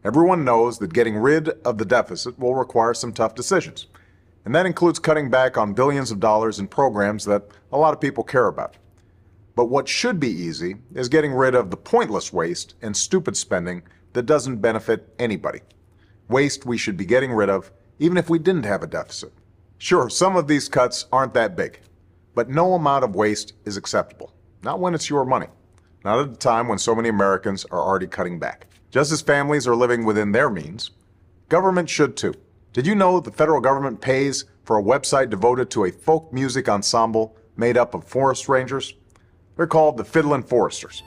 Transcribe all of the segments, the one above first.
Everyone knows that getting rid of the deficit will require some tough decisions. And that includes cutting back on billions of dollars in programs that a lot of people care about. But what should be easy is getting rid of the pointless waste and stupid spending that doesn't benefit anybody. Waste we should be getting rid of even if we didn't have a deficit. Sure, some of these cuts aren't that big, but no amount of waste is acceptable. Not when it's your money. Not at a time when so many Americans are already cutting back. Just as families are living within their means, government should too. Did you know the federal government pays for a website devoted to a folk music ensemble made up of forest rangers? They're called the Fiddlin' Foresters.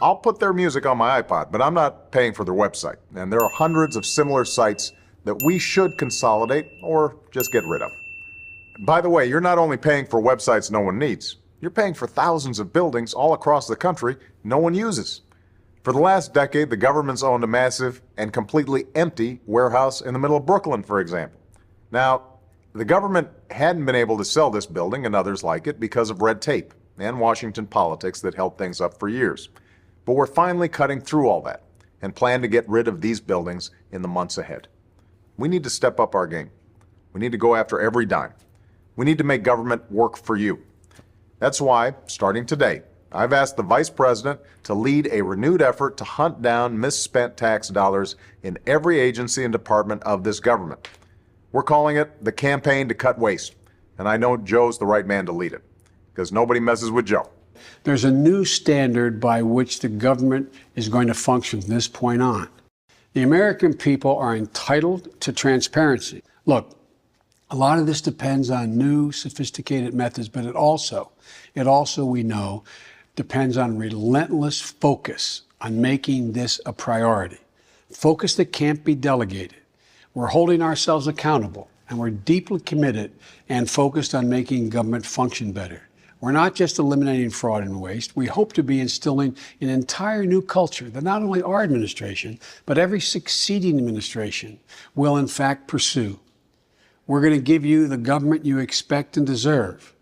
I'll put their music on my iPod, but I'm not paying for their website. And there are hundreds of similar sites that we should consolidate or just get rid of. By the way, you're not only paying for websites no one needs, you're paying for thousands of buildings all across the country no one uses. For the last decade, the government's owned a massive and completely empty warehouse in the middle of Brooklyn, for example. Now, the government hadn't been able to sell this building and others like it because of red tape and Washington politics that held things up for years. But we're finally cutting through all that and plan to get rid of these buildings in the months ahead. We need to step up our game. We need to go after every dime. We need to make government work for you. That's why, starting today, I've asked the Vice President to lead a renewed effort to hunt down misspent tax dollars in every agency and department of this government. We're calling it the Campaign to Cut Waste, and I know Joe's the right man to lead it, because nobody messes with Joe. There's a new standard by which the government is going to function from this point on. The American people are entitled to transparency. Look, a lot of this depends on new, sophisticated methods, but it also, we know, depends on relentless focus on making this a priority. Focus that can't be delegated. We're holding ourselves accountable, and we're deeply committed and focused on making government function better. We're not just eliminating fraud and waste. We hope to be instilling an entire new culture that not only our administration, but every succeeding administration will in fact pursue. We're going to give you the government you expect and deserve.